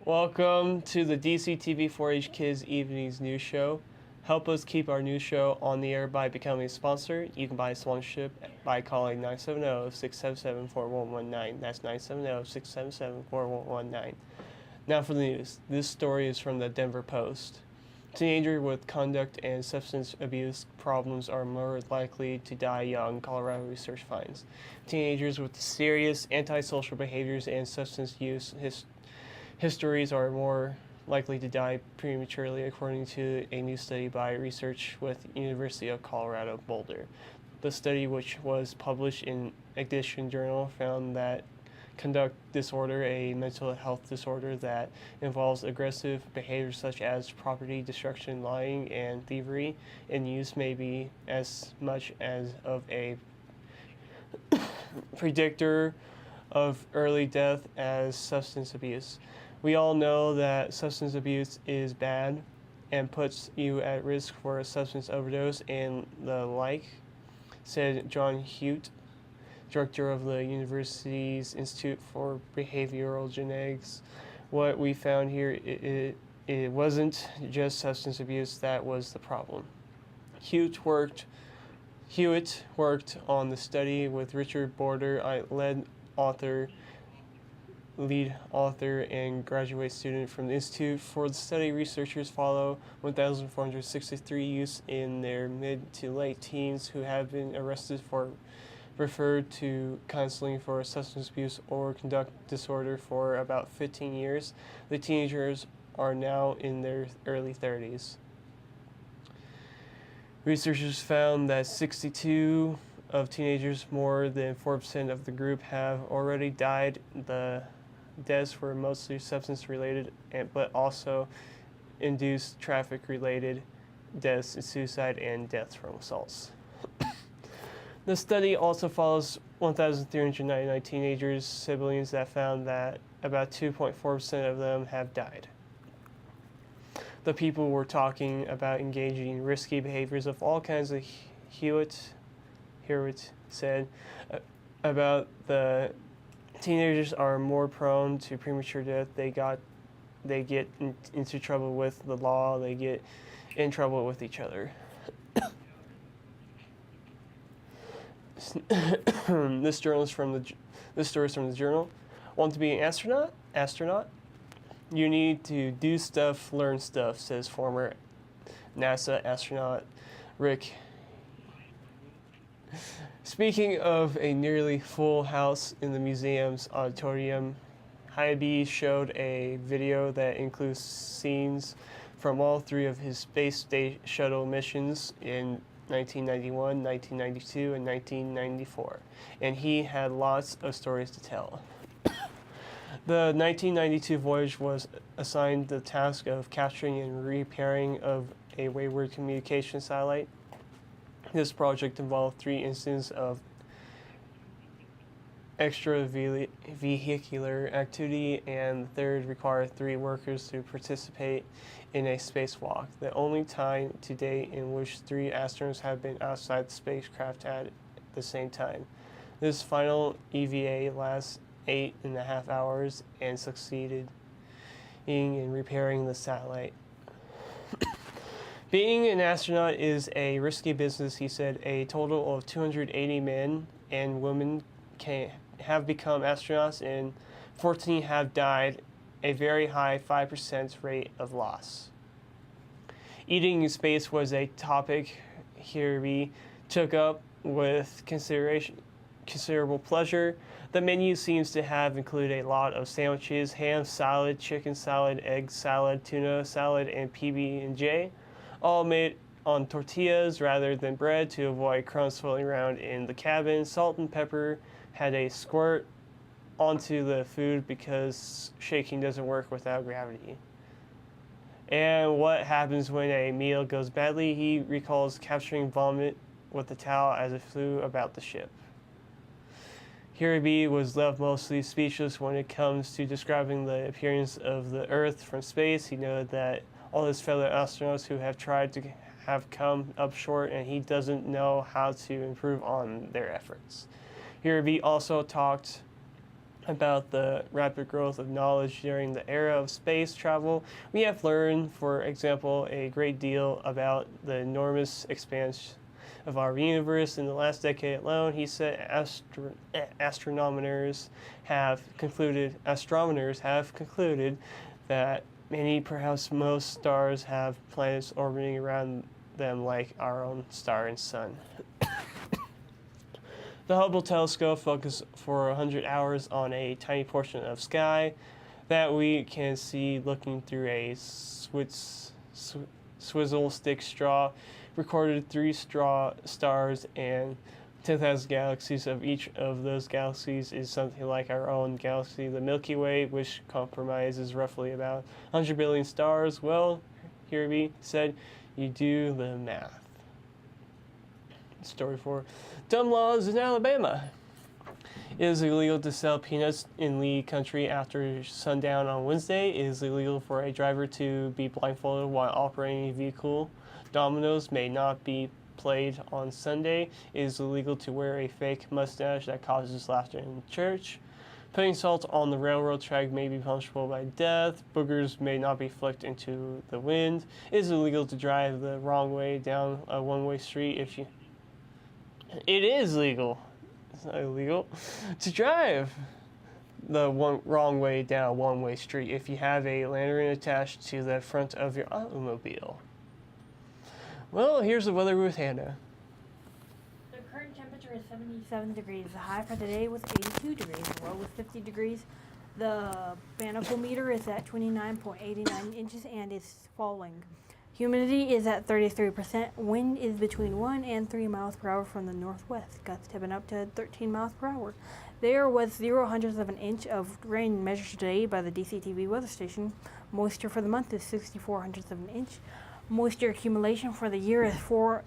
Welcome to the DCTV 4-H Kids Evenings News Show. Help us keep our news show on the air by becoming a sponsor. You can buy a sponsorship by calling 970-677-4119. That's 970-677-4119. Now for the news. This story is from the Denver Post. Teenagers with conduct and substance abuse problems are more likely to die young, Colorado research finds. Teenagers with serious antisocial behaviors and substance use histories are more likely to die prematurely, according to a new study by research with University of Colorado Boulder. The study, which was published in Addiction Journal, found that conduct disorder, a mental health disorder that involves aggressive behaviors such as property destruction, lying, and thievery in use, may be as much as of a predictor of early death as substance abuse. We all know that substance abuse is bad and puts you at risk for a substance overdose and the like, said John Hute, director of the university's Institute for Behavioral Genetics. What we found here, it wasn't just substance abuse that was the problem. Hewitt worked on the study with Richard Border, lead author and graduate student from the Institute. For the study, researchers follow 1,463 youths in their mid to late teens who have been arrested for referred to counseling for substance abuse or conduct disorder for about 15 years. The teenagers are now in their early 30s. Researchers found that 62 of teenagers, more than 4% of the group, have already died. The deaths were mostly substance related, but also induced traffic related deaths, suicide, and deaths from assaults. The study also follows 1,399 teenagers' siblings that found that about 2.4% of them have died. The people were talking about engaging in risky behaviors of all kinds, of Hewitt said. About the teenagers are more prone to premature death. They get into trouble with the law. They get in trouble with each other. This story is from the Journal. Want to be an astronaut? You need to do stuff, learn stuff, says former NASA astronaut Rick. Speaking of a nearly full house in the museum's auditorium, Hybe showed a video that includes scenes from all three of his space shuttle missions in 1991, 1992, and 1994, and he had lots of stories to tell. The 1992 voyage was assigned the task of capturing and repairing of a wayward communication satellite. This project involved 3 instances of extravehicular activity, and the third required 3 workers to participate in a spacewalk, the only time to date in which 3 astronauts have been outside the spacecraft at the same time. This final EVA lasts 8.5 hours and succeeded in repairing the satellite. Being an astronaut is a risky business, he said. A total of 280 men and women have become astronauts and 14 have died, a very high 5% rate of loss. Eating in space was a topic Hybe took up with considerable pleasure. The menu seems to have included a lot of sandwiches, ham salad, chicken salad, egg salad, tuna salad, and PB&J, all made on tortillas rather than bread to avoid crumbs floating around in the cabin. Salt and pepper had a squirt onto the food because shaking doesn't work without gravity. And what happens when a meal goes badly? He recalls capturing vomit with a towel as it flew about the ship. Hybe was left mostly speechless when it comes to describing the appearance of the Earth from space. He noted that all his fellow astronauts who have tried to have come up short, and he doesn't know how to improve on their efforts. Hybe also talked about the rapid growth of knowledge during the era of space travel. We have learned, for example, a great deal about the enormous expanse of our universe in the last decade alone. He said astronomers have concluded that many, perhaps most stars have planets orbiting around them like our own star and sun. The Hubble telescope focused for 100 hours on a tiny portion of sky that we can see looking through a swizzle stick straw, recorded 3 stars and 10,000 galaxies. Of each of those galaxies is something like our own galaxy, the Milky Way, which comprises roughly about 100 billion stars. Well, Hirby said, you do the math. Story 4. Dumb laws in Alabama. It is illegal to sell peanuts in Lee County after sundown on Wednesday. It is illegal for a driver to be blindfolded while operating a vehicle. Dominoes may not be played on Sunday. It is illegal to wear a fake mustache that causes laughter in church. Putting salt on the railroad track may be punishable by death. Boogers may not be flicked into the wind. It is illegal to drive the wrong way down a one-way street if you... It is legal. It's not illegal to drive the wrong way down a one-way street if you have a lantern attached to the front of your automobile. Well, here's the weather with Hannah. The current temperature is 77 degrees. The high for the day was 82 degrees. The low was 50 degrees. The manometer is at 29.89 inches and is falling. Humidity is at 33%. Wind is between 1 and 3 miles per hour from the northwest. Gusts have been up to 13 miles per hour. There was 0.00 of an inch of rain measured today by the DCTV weather station. Moisture for the month is 0.64 of an inch. Moisture accumulation for the year is 4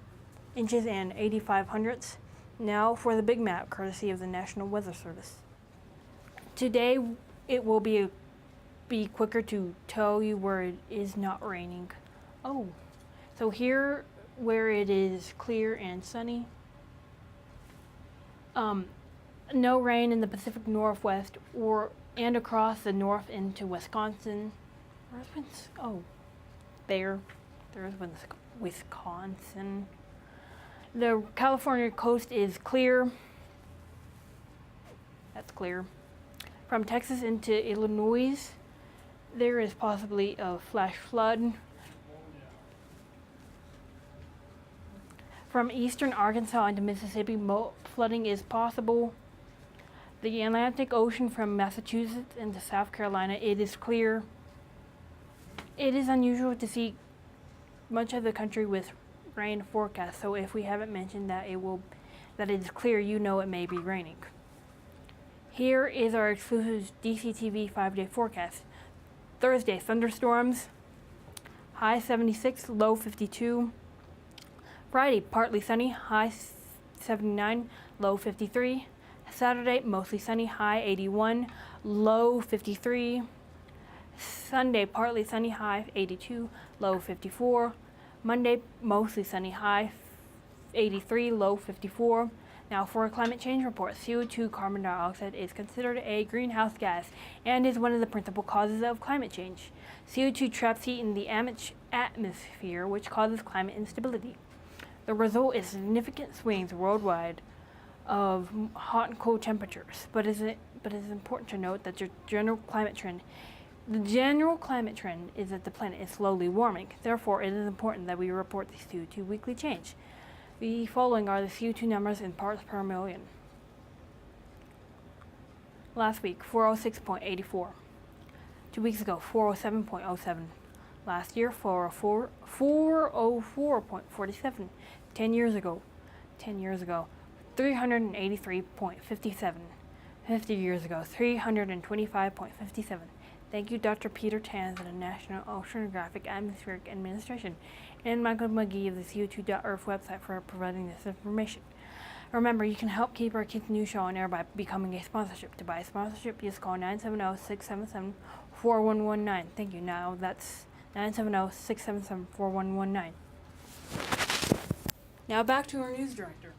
inches and 85 hundredths. Now for the big map, courtesy of the National Weather Service. Today it will be quicker to tell you where it is not raining. Oh, so here where it is clear and sunny, no rain in the Pacific Northwest and across the north into Wisconsin. There's Wisconsin. The California coast is clear. That's clear. From Texas into Illinois, there is possibly a flash flood. From eastern Arkansas into Mississippi, flooding is possible. The Atlantic Ocean from Massachusetts into South Carolina, it is clear. It is unusual to see much of the country with rain forecast, so if we haven't mentioned that it is clear, you know it may be raining. Here is our exclusive DCTV 5-day forecast. Thursday, thunderstorms, high 76, low 52. Friday, partly sunny, high 79, low 53. Saturday, mostly sunny, high 81, low 53. Sunday, partly sunny, high 82, low 54. Monday, mostly sunny, high 83, low 54. Now for a climate change report, CO2 carbon dioxide is considered a greenhouse gas and is one of the principal causes of climate change. CO2 traps heat in the atmosphere, which causes climate instability. The result is significant swings worldwide of hot and cold temperatures, but it is important to note that the general climate trend is that the planet is slowly warming. Therefore, it is important that we report the CO2 weekly change. The following are the CO2 numbers in parts per million. Last week, 406.84. 2 weeks ago, 407.07. Last year, 404.47. 10 years ago, 383.57. 50 years ago, 325.57. Thank you, Dr. Peter Tanz of the National Oceanographic Atmospheric Administration and Michael McGee of the CO2.Earth website for providing this information. Remember, you can help keep our Kids News Show on air by becoming a sponsorship. To buy a sponsorship, just call 970-677-4119. Thank you. Now that's 970-677-4119. Now back to our news director.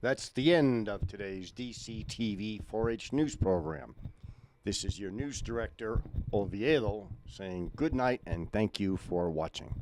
That's the end of today's DCTV 4-H news program. This is your news director, Oviedo, saying good night and thank you for watching.